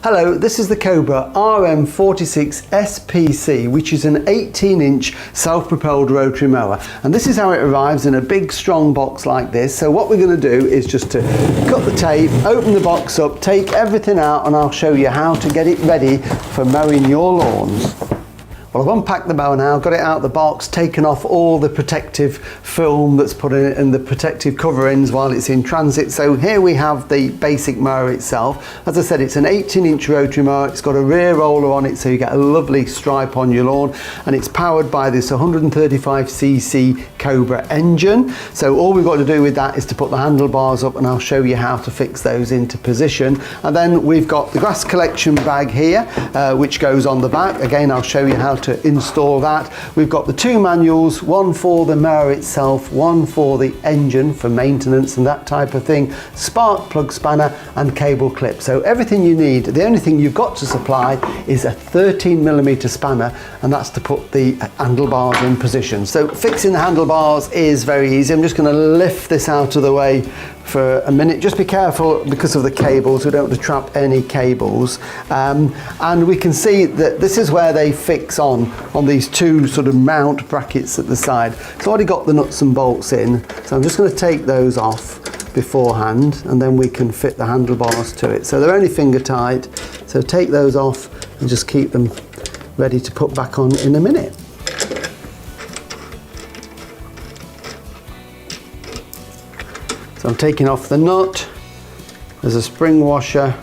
Hello, this is the Cobra RM46SPC, which is an 18-inch self-propelled rotary mower. And this is how it arrives in a big strong box like this. So what we're going to do is just to cut the tape, open the box up, take everything out, and I'll show you how to get it ready for mowing your lawns. Well, I've unpacked the mower now, got it out of the box, taken off all the protective film that's put in it and the protective coverings while it's in transit. So here we have the basic mower itself. As I said, it's an 18-inch rotary mower. It's got a rear roller on it, so you get a lovely stripe on your lawn, and it's powered by this 135cc Cobra engine. So all we've got to do with that is to put the handlebars up, and I'll show you how to fix those into position. And then we've got the grass collection bag here, which goes on the back. Again, I'll show you how to install that. We've got the two manuals, one for the mower itself, one for the engine for maintenance and that type of thing, spark plug spanner and cable clip. So everything you need. The only thing you've got to supply is a 13mm spanner, and that's to put the handlebars in position. So fixing the handlebars is very easy. I'm just going to lift this out of the way for a minute. Just be careful because of the cables. We don't want to trap any cables. And we can see that this is where they fix on these two sort of mount brackets at the side. So I've already got the nuts and bolts in. So I'm just going to take those off beforehand, and then we can fit the handlebars to it. So they're only finger tight. So take those off and just keep them ready to put back on in a minute. So I'm taking off the nut. There's a spring washer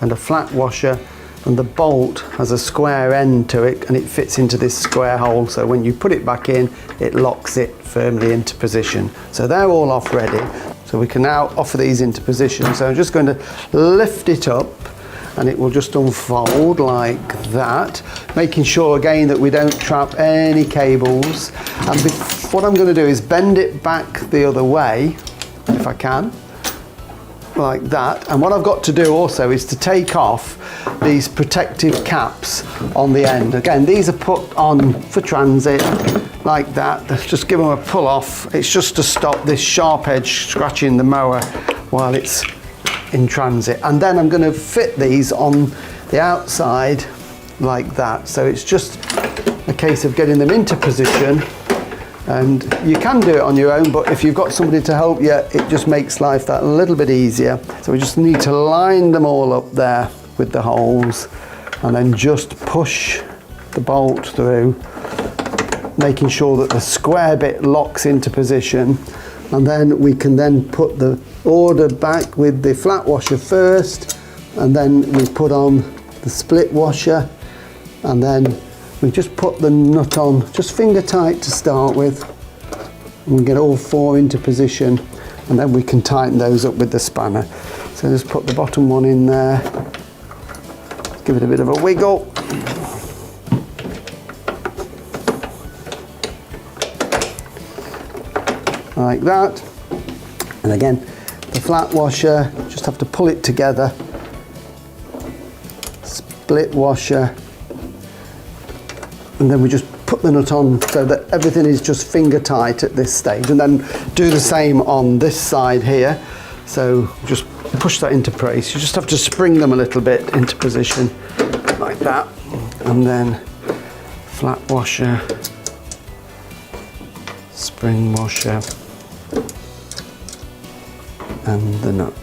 and a flat washer, and the bolt has a square end to it, and it fits into this square hole, so when you put it back in, it locks it firmly into position. So they're all off ready. So we can now offer these into position. So I'm just going to lift it up, and it will just unfold like that, making sure again that we don't trap any cables. And what I'm going to do is bend it back the other way, if I can, like that. And what I've got to do also is to take off these protective caps on the end. Again, these are put on for transit like that. Just give them a pull off. It's just to stop this sharp edge scratching the mower while it's in transit. And then I'm going to fit these on the outside like that. So it's just a case of getting them into position. And you can do it on your own, but if you've got somebody to help you, it just makes life that little bit easier. So we just need to line them all up there with the holes, and then just push the bolt through, making sure that the square bit locks into position. And then we can then put the order back with the flat washer first, and then we put on the split washer, and then we just put the nut on, just finger tight to start with, and we get all four into position, and then we can tighten those up with the spanner. So just put the bottom one in there, give it a bit of a wiggle, like that. And again, the flat washer, just have to pull it together, split washer, and then we just put the nut on so that everything is just finger tight at this stage, and then do the same on this side here. So just push that into place. You just have to spring them a little bit into position like that, and then flat washer, spring washer, and the nut.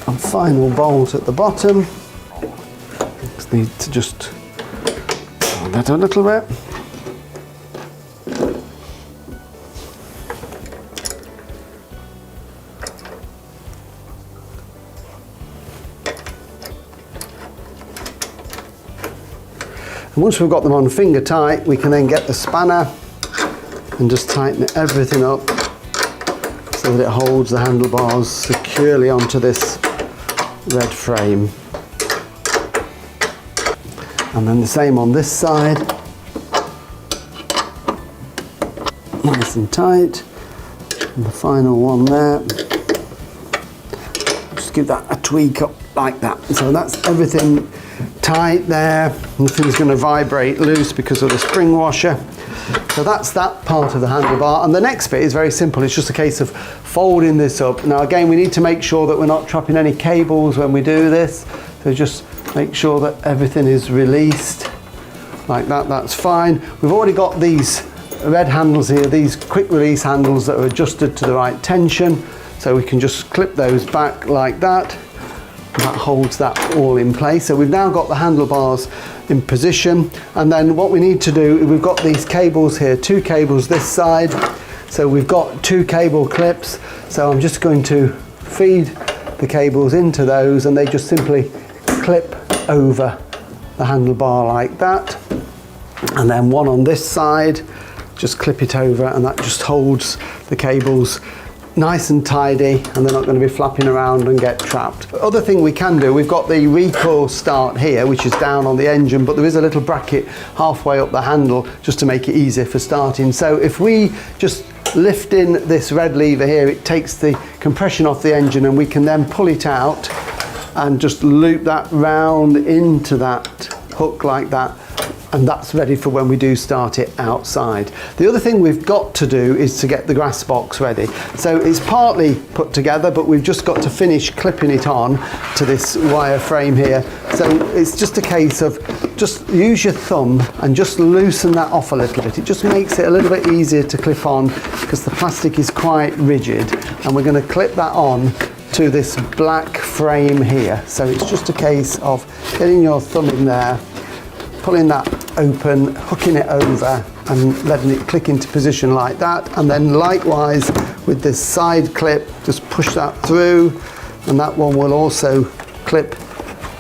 And final bolt at the bottom. Just need to just hold that a little bit. And once we've got them on finger tight, we can then get the spanner and just tighten everything up so that it holds the handlebars securely onto this red frame. And then the same on this side, nice and tight. And the final one there, just give that a tweak up like that. So that's everything tight there. Nothing's going to vibrate loose because of the spring washer. So that's that part of the handlebar, and the next bit is very simple. It's just a case of folding this up. Now again, we need to make sure that we're not trapping any cables when we do this, so just make sure that everything is released like that. That's fine. We've already got these red handles here, these quick release handles that are adjusted to the right tension, so we can just clip those back like that. That holds that all in place. So we've now got the handlebars in position, and then what we need to do, we've got these cables here, 2 cables this side, so we've got 2 cable clips. So I'm just going to feed the cables into those, and they just simply clip over the handlebar like that, and then one on this side, just clip it over, and that just holds the cables nice and tidy, and they're not going to be flapping around and get trapped. Other thing we can do, we've got the recoil start here, which is down on the engine, but there is a little bracket halfway up the handle just to make it easier for starting. So if we just lift in this red lever here, it takes the compression off the engine, and we can then pull it out and just loop that round into that hook like that, and that's ready for when we do start it outside. The other thing we've got to do is to get the grass box ready. So it's partly put together, but we've just got to finish clipping it on to this wire frame here. So it's just a case of just use your thumb and just loosen that off a little bit. It just makes it a little bit easier to clip on because the plastic is quite rigid, and we're going to clip that on to this black frame here. So it's just a case of getting your thumb in there, pulling that open, hooking it over, and letting it click into position like that. And then likewise with this side clip, just push that through, and that one will also clip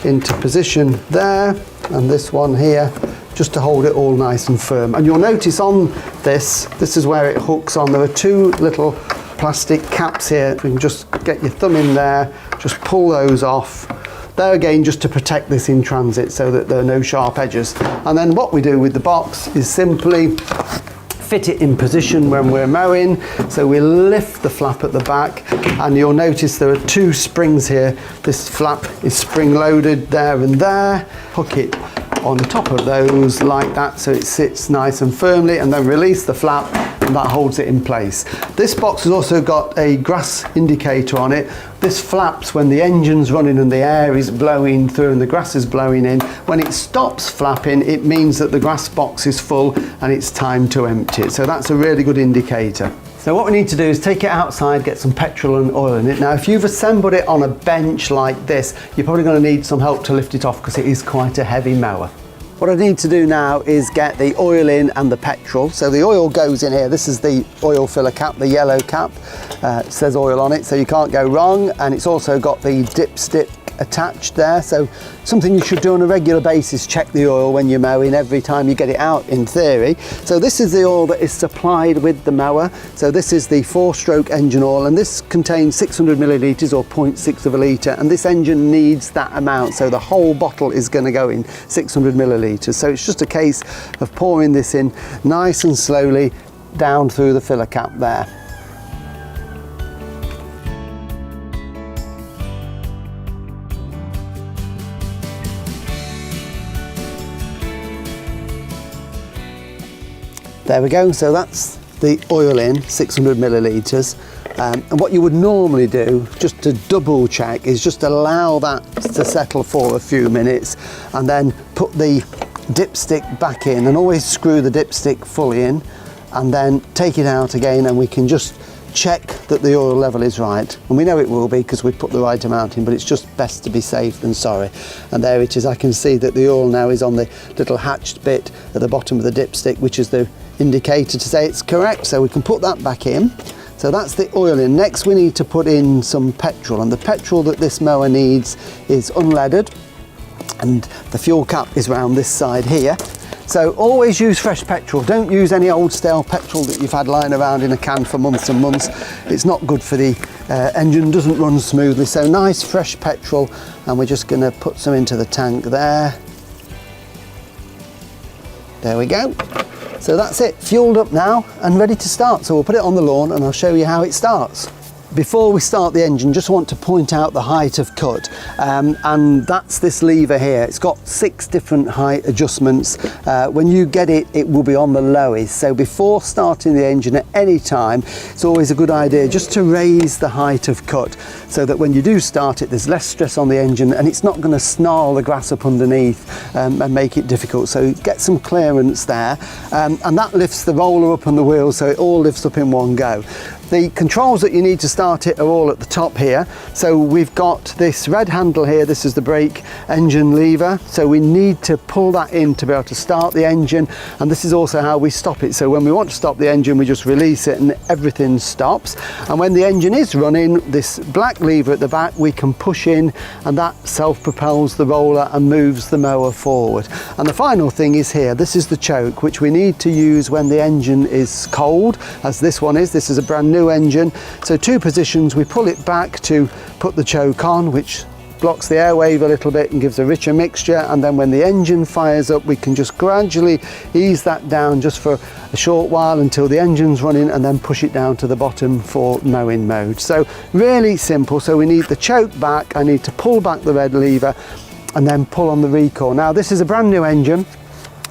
into position there, and this one here, just to hold it all nice and firm. And you'll notice on this is where it hooks on. There are 2 little plastic caps here. You can just get your thumb in there, just pull those off. There again, just to protect this in transit so that there are no sharp edges. And then what we do with the box is simply fit it in position when we're mowing. So we lift the flap at the back, and you'll notice there are 2 springs here. This flap is spring loaded there and there. Hook it on top of those like that so it sits nice and firmly, and then release the flap, and that holds it in place. This box has also got a grass indicator on it. This flaps when the engine's running and the air is blowing through and the grass is blowing in. When it stops flapping, it means that the grass box is full and it's time to empty it. So that's a really good indicator. So what we need to do is take it outside, get some petrol and oil in it. Now if you've assembled it on a bench like this, you're probably going to need some help to lift it off because it is quite a heavy mower. What I need to do now is get the oil in and the petrol. So the oil goes in here. This is the oil filler cap, the yellow cap. It says oil on it, so you can't go wrong. And it's also got the dipstick attached there. So something you should do on a regular basis, check the oil when you're mowing every time you get it out, in theory. So this is the oil that is supplied with the mower. So this is the 4-stroke engine oil, and this contains 600 millilitres or 0.6 of a litre, and this engine needs that amount. So the whole bottle is going to go in 600 millilitres. So it's just a case of pouring this in nice and slowly down through the filler cap there. There we go, so that's the oil in, 600 millilitres. And what you would normally do, just to double check, is just allow that to settle for a few minutes and then put the dipstick back in, and always screw the dipstick fully in, and then take it out again, and we can just check that the oil level is right. And we know it will be because we've put the right amount in, but it's just best to be safe than sorry. And there it is. I can see that the oil now is on the little hatched bit at the bottom of the dipstick, which is the indicator to say it's correct. So we can put that back in. So that's the oil in. Next we need to put in some petrol, and the petrol that this mower needs is unleaded, and the fuel cap is around this side here. So always use fresh petrol. Don't use any old stale petrol that you've had lying around in a can for months and months. It's not good for the engine, doesn't run smoothly. So nice fresh petrol, and we're just going to put some into the tank there. There we go. So that's it, fueled up now and ready to start. So we'll put it on the lawn and I'll show you how it starts. Before we start the engine, just want to point out the height of cut, and that's this lever here. It's got 6 different height adjustments. When you get it, it will be on the lowest. So before starting the engine at any time, it's always a good idea just to raise the height of cut so that when you do start it, there's less stress on the engine and it's not going to snarl the grass up underneath and make it difficult. So get some clearance there, and that lifts the roller up on the wheels, so it all lifts up in one go. The controls that you need to start it are all at the top here. So we've got this red handle here, this is the brake engine lever. So we need to pull that in to be able to start the engine, and this is also how we stop it. So when we want to stop the engine, we just release it and everything stops. And when the engine is running, this black lever at the back, we can push in and that self-propels the roller and moves the mower forward. And the final thing is here, this is the choke, which we need to use when the engine is cold, as this one is. This is a brand new engine. So 2 positions, we pull it back to put the choke on, which blocks the airwave a little bit and gives a richer mixture, and then when the engine fires up, we can just gradually ease that down just for a short while until the engine's running, and then push it down to the bottom for mowing mode. So really simple. So we need the choke back, I need to pull back the red lever and then pull on the recoil. Now this is a brand new engine.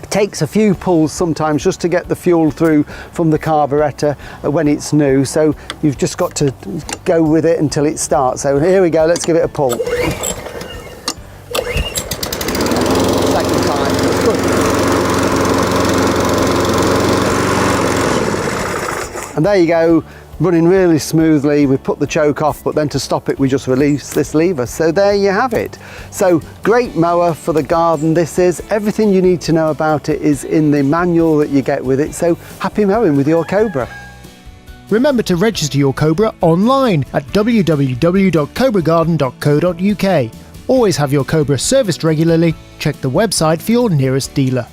It takes a few pulls sometimes just to get the fuel through from the carburettor when it's new, so you've just got to go with it until it starts. So here we go, let's give it a pull. Second time, good. And there you go, running really smoothly. We put the choke off, but then to stop it we just release this lever. So there you have it. So great mower for the garden this is. Everything you need to know about it is in the manual that you get with it. So happy mowing with your Cobra. Remember to register your Cobra online at www.cobragarden.co.uk. Always have your Cobra serviced regularly. Check the website for your nearest dealer.